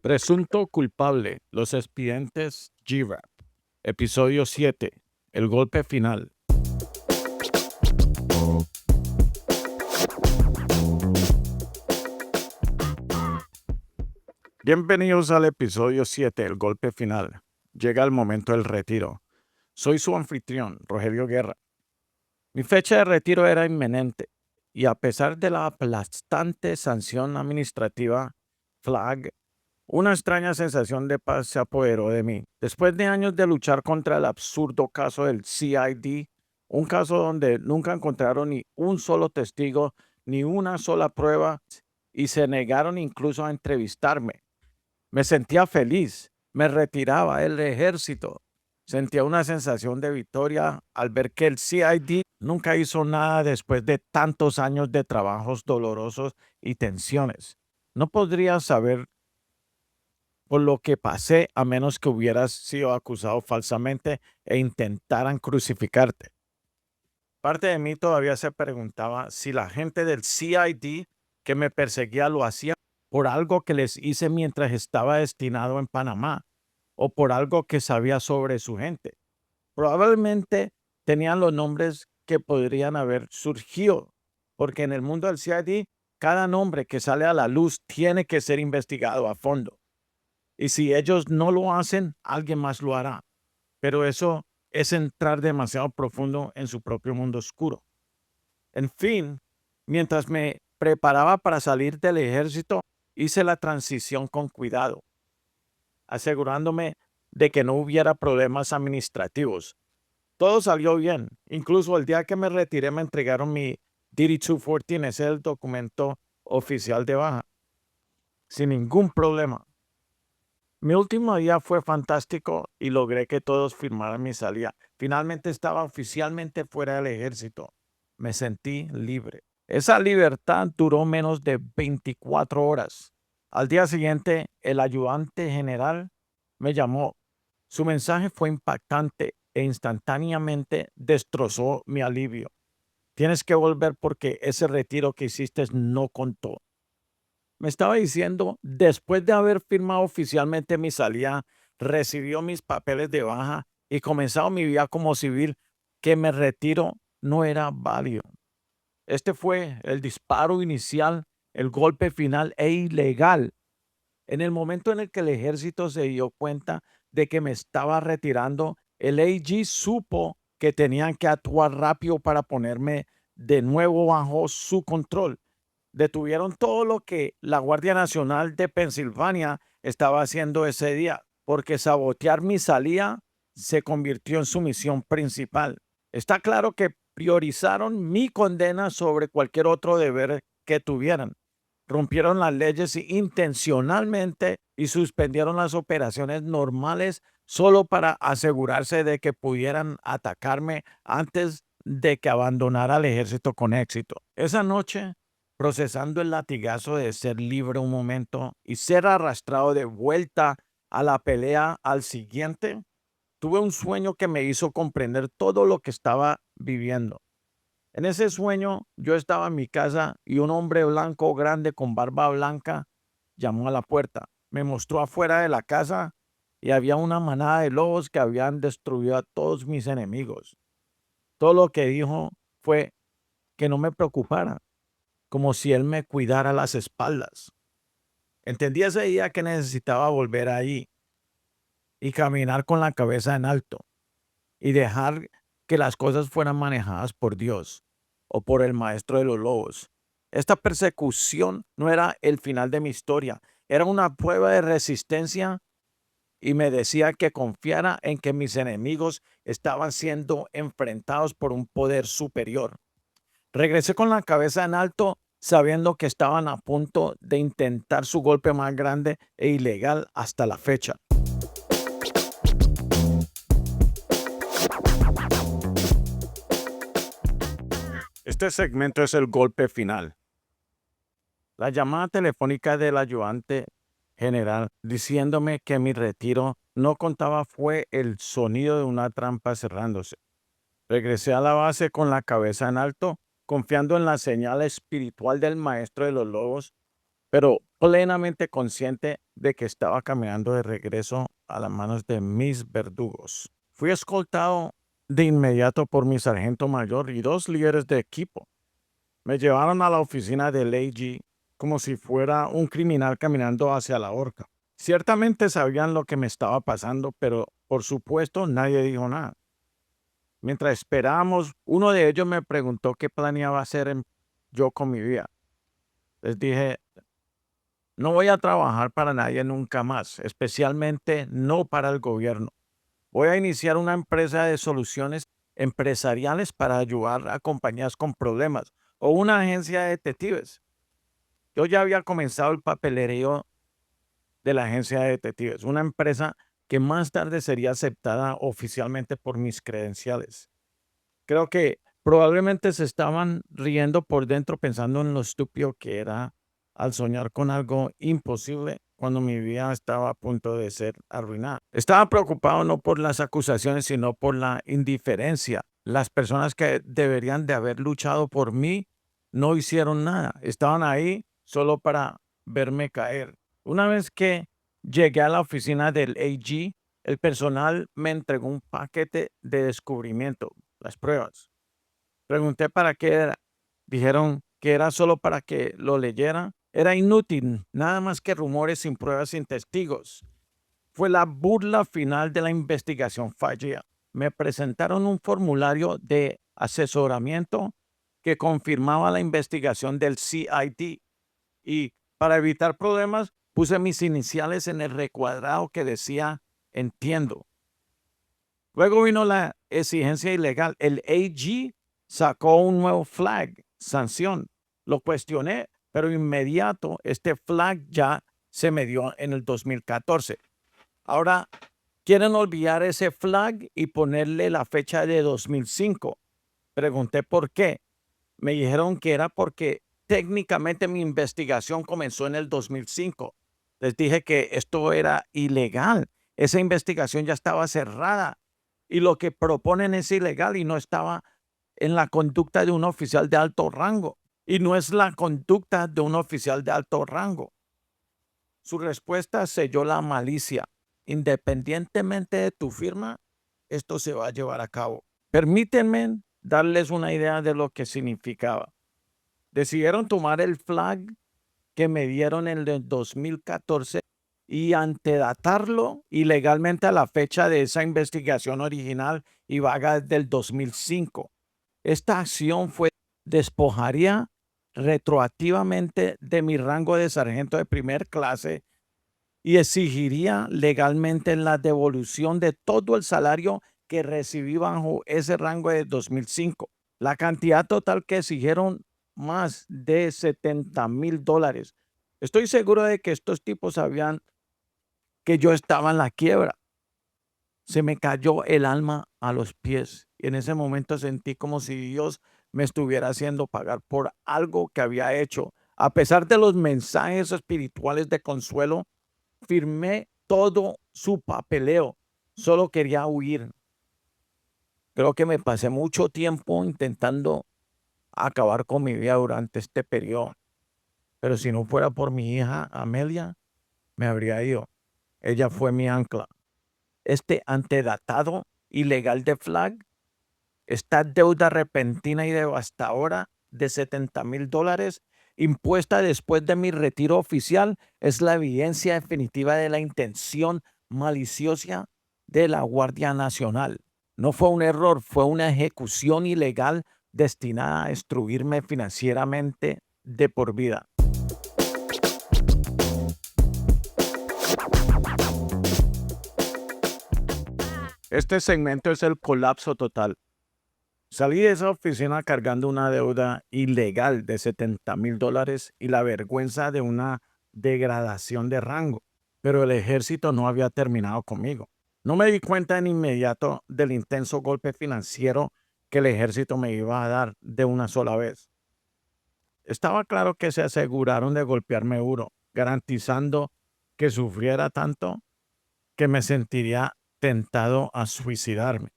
Presunto culpable, los expedientes G-Rap. Episodio 7. El golpe final. Bienvenidos al episodio 7, el golpe final. Llega el momento del retiro. Soy su anfitrión, Rogelio Guerra. Mi fecha de retiro era inminente y a pesar de la aplastante sanción administrativa, FLAG, una extraña sensación de paz se apoderó de mí. Después de años de luchar contra el absurdo caso del CID, un caso donde nunca encontraron ni un solo testigo, ni una sola prueba, y se negaron incluso a entrevistarme. Me sentía feliz, me retiraba del ejército. Sentía una sensación de victoria al ver que el CID nunca hizo nada después de tantos años de trabajos dolorosos y tensiones. No podría saber por lo que pasé a menos que hubieras sido acusado falsamente e intentaran crucificarte. Parte de mí todavía se preguntaba si la gente del CID que me perseguía lo hacía por algo que les hice mientras estaba destinado en Panamá o por algo que sabía sobre su gente. Probablemente tenían los nombres que podrían haber surgido, porque en el mundo del CID cada nombre que sale a la luz tiene que ser investigado a fondo. Y si ellos no lo hacen, alguien más lo hará. Pero eso es entrar demasiado profundo en su propio mundo oscuro. En fin, mientras me preparaba para salir del ejército, hice la transición con cuidado, asegurándome de que no hubiera problemas administrativos. Todo salió bien. Incluso el día que me retiré me entregaron mi DD-214, ese es el documento oficial de baja, sin ningún problema. Mi último día fue fantástico y logré que todos firmaran mi salida. Finalmente estaba oficialmente fuera del ejército. Me sentí libre. Esa libertad duró menos de 24 horas. Al día siguiente, el ayudante general me llamó. Su mensaje fue impactante e instantáneamente destrozó mi alivio. Tienes que volver porque ese retiro que hiciste no contó. Me estaba diciendo, después de haber firmado oficialmente mi salida, recibió mis papeles de baja y comenzado mi vida como civil, que mi retiro no era válido. Este fue el disparo inicial, el golpe final e ilegal. En el momento en el que el ejército se dio cuenta de que me estaba retirando, el AG supo que tenían que actuar rápido para ponerme de nuevo bajo su control. Detuvieron todo lo que la Guardia Nacional de Pensilvania estaba haciendo ese día, porque sabotear mi salida se convirtió en su misión principal. Está claro que priorizaron mi condena sobre cualquier otro deber que tuvieran. Rompieron las leyes intencionalmente y suspendieron las operaciones normales solo para asegurarse de que pudieran atacarme antes de que abandonara el ejército con éxito. Esa noche, procesando el latigazo de ser libre un momento y ser arrastrado de vuelta a la pelea al siguiente, tuve un sueño que me hizo comprender todo lo que estaba viviendo. En ese sueño yo estaba en mi casa y un hombre blanco grande con barba blanca llamó a la puerta. Me mostró afuera de la casa y había una manada de lobos que habían destruido a todos mis enemigos. Todo lo que dijo fue que no me preocupara, como si él me cuidara las espaldas. Entendí ese día que necesitaba volver ahí y caminar con la cabeza en alto y dejar que las cosas fueran manejadas por Dios o por el maestro de los lobos. Esta persecución no era el final de mi historia, era una prueba de resistencia y me decía que confiara en que mis enemigos estaban siendo enfrentados por un poder superior. Regresé con la cabeza en alto, sabiendo que estaban a punto de intentar su golpe más grande e ilegal hasta la fecha. Este segmento es el golpe final. La llamada telefónica del ayudante general diciéndome que mi retiro no contaba fue el sonido de una trampa cerrándose. Regresé a la base con la cabeza en alto, confiando en la señal espiritual del maestro de los lobos, pero plenamente consciente de que estaba caminando de regreso a las manos de mis verdugos. Fui escoltado de inmediato por mi sargento mayor y 2 líderes de equipo. Me llevaron a la oficina del AG como si fuera un criminal caminando hacia la horca. Ciertamente sabían lo que me estaba pasando, pero por supuesto nadie dijo nada. Mientras esperábamos, uno de ellos me preguntó qué planeaba hacer yo con mi vida. Les dije, no voy a trabajar para nadie nunca más, especialmente no para el gobierno. Voy a iniciar una empresa de soluciones empresariales para ayudar a compañías con problemas o una agencia de detectives. Yo ya había comenzado el papelerío de la agencia de detectives, una empresa que más tarde sería aceptada oficialmente por mis credenciales. Creo que probablemente se estaban riendo por dentro pensando en lo estúpido que era al soñar con algo imposible cuando mi vida estaba a punto de ser arruinada. Estaba preocupado no por las acusaciones, sino por la indiferencia. Las personas que deberían de haber luchado por mí no hicieron nada. Estaban ahí solo para verme caer. Una vez que llegué a la oficina del AG, el personal me entregó un paquete de descubrimiento, las pruebas. Pregunté para qué era. Dijeron que era solo para que lo leyera. Era inútil, nada más que rumores sin pruebas, sin testigos. Fue la burla final de la investigación fallida. Me presentaron un formulario de asesoramiento que confirmaba la investigación del CID y para evitar problemas puse mis iniciales en el recuadrado que decía entiendo. Luego vino la exigencia ilegal. El AG sacó un nuevo flag, sanción. Lo cuestioné, pero inmediato este flag ya se me dio en el 2014. Ahora quieren olvidar ese flag y ponerle la fecha de 2005. Pregunté por qué. Me dijeron que era porque técnicamente mi investigación comenzó en el 2005. Les dije que esto era ilegal. Esa investigación ya estaba cerrada y lo que proponen es ilegal y no estaba en la conducta de un oficial de alto rango. Y no es la conducta de un oficial de alto rango. Su respuesta selló la malicia. Independientemente de tu firma, esto se va a llevar a cabo. Permítanme darles una idea de lo que significaba. Decidieron tomar el flag que me dieron en el 2014 y antedatarlo ilegalmente a la fecha de esa investigación original y vaga del 2005. Esta acción despojaría retroactivamente de mi rango de sargento de primer clase y exigiría legalmente la devolución de todo el salario que recibí bajo ese rango de 2005. La cantidad total que exigieron más de $70,000. Estoy seguro de que estos tipos sabían que yo estaba en la quiebra. Se me cayó el alma a los pies y en ese momento sentí como si Dios me estuviera haciendo pagar por algo que había hecho. A pesar de los mensajes espirituales de consuelo, firmé todo su papeleo. Solo quería huir. Creo que me pasé mucho tiempo intentando acabar con mi vida durante este periodo. Pero si no fuera por mi hija Amelia, me habría ido. Ella fue mi ancla. Este antedatado ilegal de flag, esta deuda repentina y devastadora de $70,000 impuesta después de mi retiro oficial es la evidencia definitiva de la intención maliciosa de la Guardia Nacional. No fue un error, fue una ejecución ilegal destinada a destruirme financieramente de por vida. Este segmento es el colapso total. Salí de esa oficina cargando una deuda ilegal de $70,000 y la vergüenza de una degradación de rango, pero el ejército no había terminado conmigo. No me di cuenta en inmediato del intenso golpe financiero que el ejército me iba a dar de una sola vez. Estaba claro que se aseguraron de golpearme duro, garantizando que sufriera tanto que me sentiría tentado a suicidarme.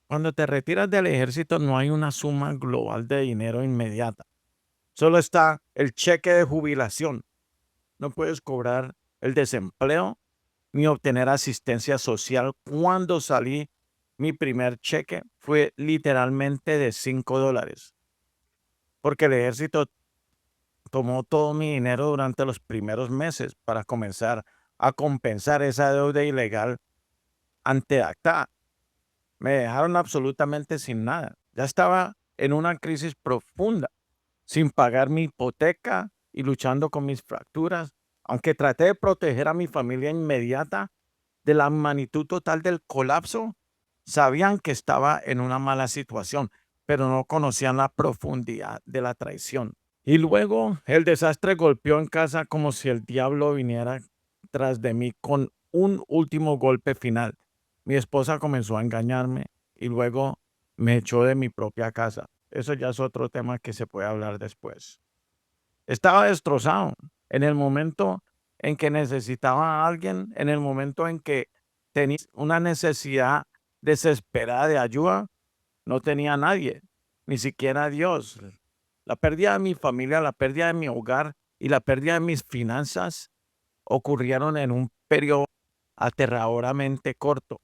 Cuando te retiras del ejército no hay una suma global de dinero inmediata. Solo está el cheque de jubilación. no puedes cobrar el desempleo ni obtener asistencia social. Cuando salí, mi primer cheque fue literalmente de $5, porque el ejército tomó todo mi dinero durante los primeros meses para comenzar a compensar esa deuda ilegal ante ACTA. Me dejaron absolutamente sin nada. Ya estaba en una crisis profunda, sin pagar mi hipoteca y luchando con mis fracturas. Aunque traté de proteger a mi familia inmediata de la magnitud total del colapso, sabían que estaba en una mala situación, pero no conocían la profundidad de la traición. Y luego el desastre golpeó en casa como si el diablo viniera tras de mí con un último golpe final. Mi esposa comenzó a engañarme y luego me echó de mi propia casa. Eso ya es otro tema que se puede hablar después. Estaba destrozado en el momento en que necesitaba a alguien, en el momento en que tenía una necesidad desesperada de ayuda. No tenía a nadie, ni siquiera a Dios. La pérdida de mi familia, la pérdida de mi hogar y la pérdida de mis finanzas ocurrieron en un periodo aterradoramente corto.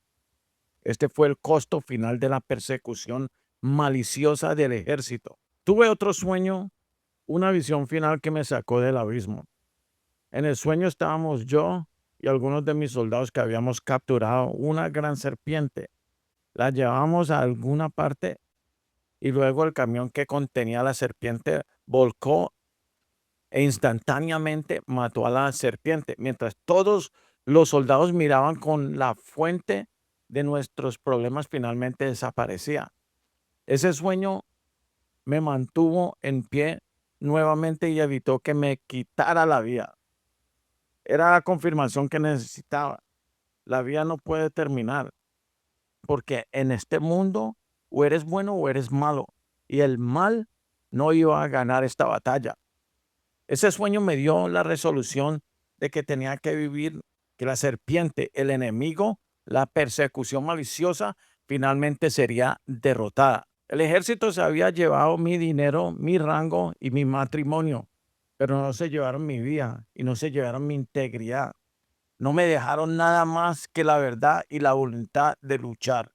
Este fue el costo final de la persecución maliciosa del ejército. Tuve otro sueño, una visión final que me sacó del abismo. En el sueño estábamos yo y algunos de mis soldados que habíamos capturado una gran serpiente. La llevamos a alguna parte y luego el camión que contenía la serpiente volcó e instantáneamente mató a la serpiente, mientras todos los soldados miraban con la fuente de nuestros problemas finalmente desaparecía. Ese sueño me mantuvo en pie nuevamente y evitó que me quitara la vida. Era la confirmación que necesitaba. La vida no puede terminar, porque en este mundo o eres bueno o eres malo, y el mal no iba a ganar esta batalla. Ese sueño me dio la resolución de que tenía que vivir, que la serpiente, el enemigo, la persecución maliciosa, finalmente sería derrotada. El ejército se había llevado mi dinero, mi rango y mi matrimonio, pero no se llevaron mi vida y no se llevaron mi integridad. No me dejaron nada más que la verdad y la voluntad de luchar.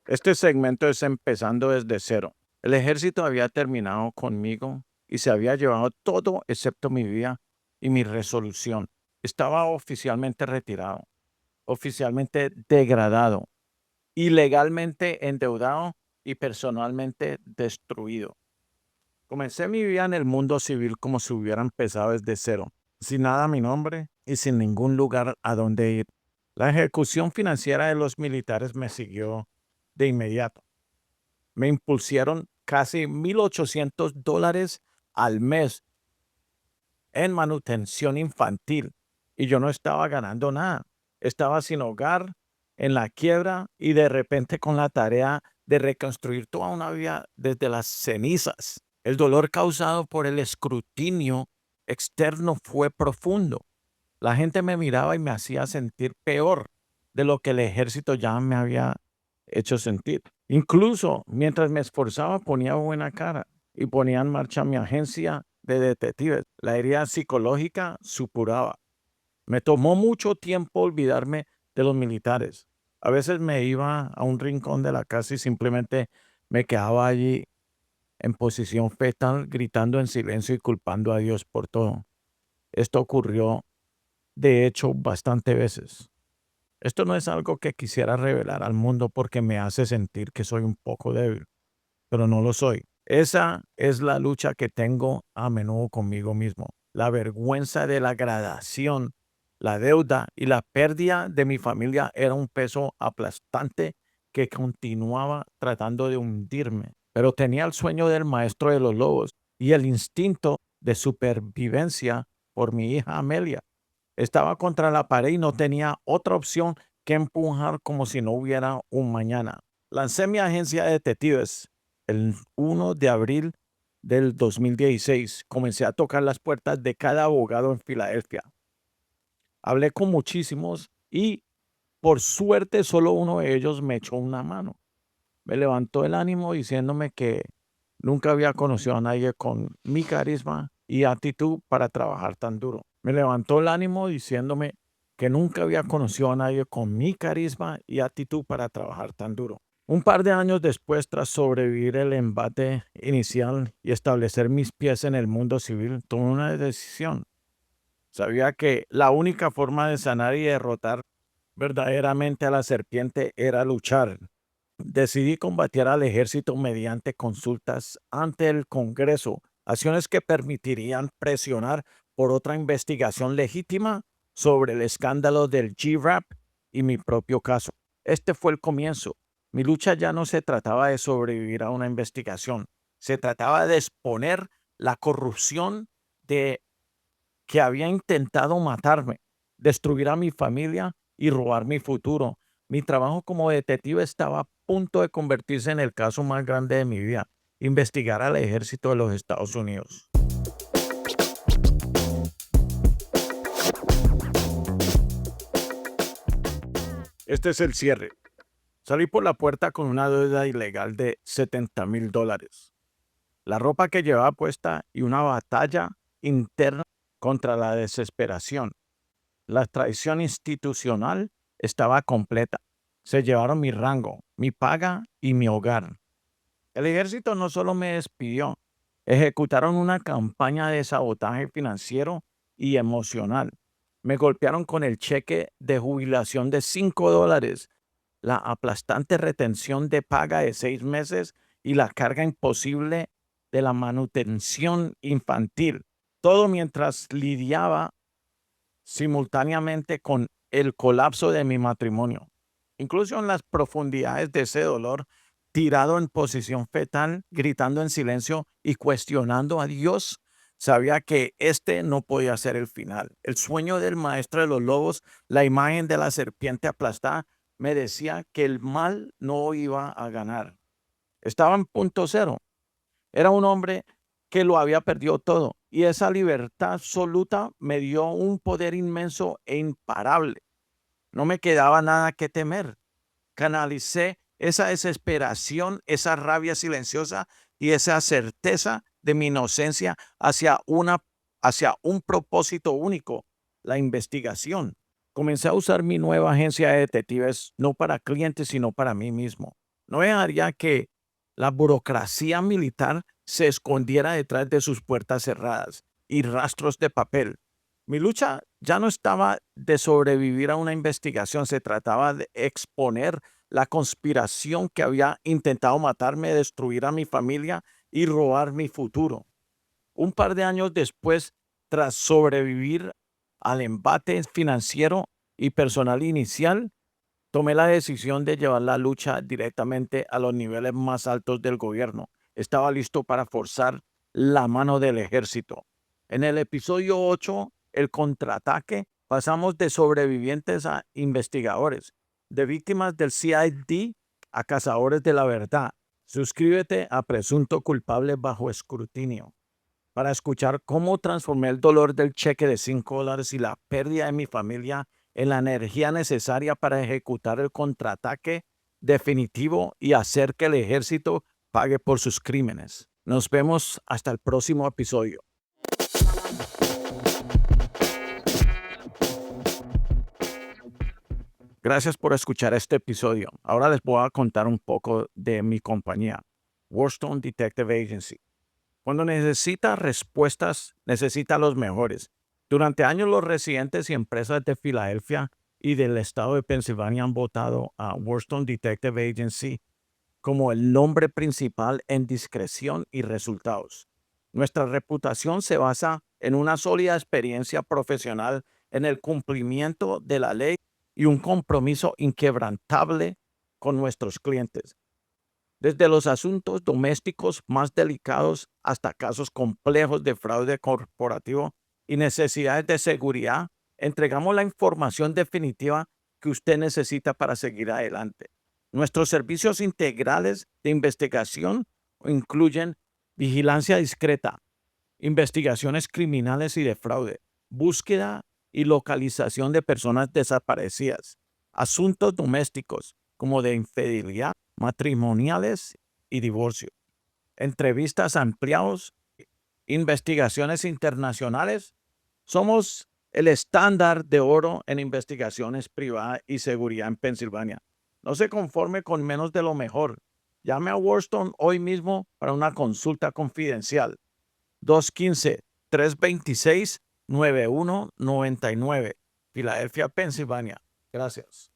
Este segmento es empezando desde cero. El ejército había terminado conmigo y se había llevado todo excepto mi vida y mi resolución. Estaba oficialmente retirado, oficialmente degradado, ilegalmente endeudado y personalmente destruido. Comencé mi vida en el mundo civil como si hubiera empezado desde cero, sin nada a mi nombre y sin ningún lugar a donde ir. La ejecución financiera de los militares me siguió de inmediato. Me impusieron casi $1,800 al mes en manutención infantil y yo no estaba ganando nada. Estaba sin hogar, en la quiebra y de repente con la tarea de reconstruir toda una vida desde las cenizas. El dolor causado por el escrutinio externo fue profundo. La gente me miraba y me hacía sentir peor de lo que el ejército ya me había hecho sentir. Incluso mientras me esforzaba ponía buena cara y ponía en marcha mi agencia de detectives. La herida psicológica supuraba. Me tomó mucho tiempo olvidarme de los militares. A veces me iba a un rincón de la casa y simplemente me quedaba allí en posición fetal, gritando en silencio y culpando a Dios por todo. Esto ocurrió, de hecho, bastante veces. Esto no es algo que quisiera revelar al mundo porque me hace sentir que soy un poco débil, pero no lo soy. Esa es la lucha que tengo a menudo conmigo mismo. La vergüenza de la gradación, la deuda y la pérdida de mi familia era un peso aplastante que continuaba tratando de hundirme. Pero tenía el sueño del maestro de los lobos y el instinto de supervivencia por mi hija Amelia. Estaba contra la pared y no tenía otra opción que empujar como si no hubiera un mañana. Lancé mi agencia de detectives el 1 de abril del 2016. Comencé a tocar las puertas de cada abogado en Filadelfia. Hablé con muchísimos y por suerte solo uno de ellos me echó una mano. me levantó el ánimo diciéndome que nunca había conocido a nadie con mi carisma y actitud para trabajar tan duro. Me levantó el ánimo diciéndome que nunca había conocido a nadie con mi carisma y actitud para trabajar tan duro. Un par de años después, tras sobrevivir el embate inicial y establecer mis pies en el mundo civil, tomé una decisión. Sabía que la única forma de sanar y derrotar verdaderamente a la serpiente era luchar. Decidí combatir al ejército mediante consultas ante el Congreso, acciones que permitirían presionar por otra investigación legítima sobre el escándalo del G-Rap y mi propio caso. Este fue el comienzo. Mi lucha ya no se trataba de sobrevivir a una investigación, se trataba de exponer la corrupción de que había intentado matarme, destruir a mi familia y robar mi futuro. Mi trabajo como detective estaba a punto de convertirse en el caso más grande de mi vida, investigar al ejército de los Estados Unidos. Este es el cierre. Salí por la puerta con una deuda ilegal de $70,000, la ropa que llevaba puesta y una batalla interna contra la desesperación. La traición institucional estaba completa. Se llevaron mi rango, mi paga y mi hogar. El ejército no solo me despidió, ejecutaron una campaña de sabotaje financiero y emocional. Me golpearon con el cheque de jubilación de $5, la aplastante retención de paga de 6 meses y la carga imposible de la manutención infantil. Todo mientras lidiaba simultáneamente con el colapso de mi matrimonio. Incluso en las profundidades de ese dolor, tirado en posición fetal, gritando en silencio y cuestionando a Dios, sabía que este no podía ser el final. El sueño del maestro de los lobos, la imagen de la serpiente aplastada, me decía que el mal no iba a ganar. Estaba en punto cero. Era un hombre que lo había perdido todo y esa libertad absoluta me dio un poder inmenso e imparable. No me quedaba nada que temer. Canalicé esa desesperación, esa rabia silenciosa y esa certeza de mi inocencia hacia un propósito único, la investigación. Comencé a usar mi nueva agencia de detectives no para clientes, sino para mí mismo. No dejaría que la burocracia militar se escondiera detrás de sus puertas cerradas y rastros de papel. Mi lucha ya no estaba de sobrevivir a una investigación, se trataba de exponer la conspiración que había intentado matarme, destruir a mi familia y robar mi futuro. Un par de años después, tras sobrevivir al embate financiero y personal inicial, tomé la decisión de llevar la lucha directamente a los niveles más altos del gobierno. Estaba listo para forzar la mano del ejército. En el episodio 8, el contraataque, pasamos de sobrevivientes a investigadores, de víctimas del CID a cazadores de la verdad. Suscríbete a Presunto Culpable bajo escrutinio para escuchar cómo transformé el dolor del cheque de $5 y la pérdida de mi familia en la energía necesaria para ejecutar el contraataque definitivo y hacer que el ejército pague por sus crímenes. Nos vemos hasta el próximo episodio. Gracias por escuchar este episodio. Ahora les voy a contar un poco de mi compañía, Warstone Detective Agency. Cuando necesita respuestas, necesita los mejores. Durante años, los residentes y empresas de Filadelfia y del estado de Pensilvania han votado a Warstone Detective Agency como el nombre principal en discreción y resultados. Nuestra reputación se basa en una sólida experiencia profesional en el cumplimiento de la ley y un compromiso inquebrantable con nuestros clientes. Desde los asuntos domésticos más delicados hasta casos complejos de fraude corporativo y necesidades de seguridad, entregamos la información definitiva que usted necesita para seguir adelante. Nuestros servicios integrales de investigación incluyen vigilancia discreta, investigaciones criminales y de fraude, búsqueda y localización de personas desaparecidas, asuntos domésticos como de infidelidad, matrimoniales y divorcio. Entrevistas a empleados, investigaciones internacionales. Somos el estándar de oro en investigaciones privadas y seguridad en Pensilvania. No se conforme con menos de lo mejor. Llame a Worstone hoy mismo para una consulta confidencial. 215-326-9199, Filadelfia, Pensilvania. Gracias.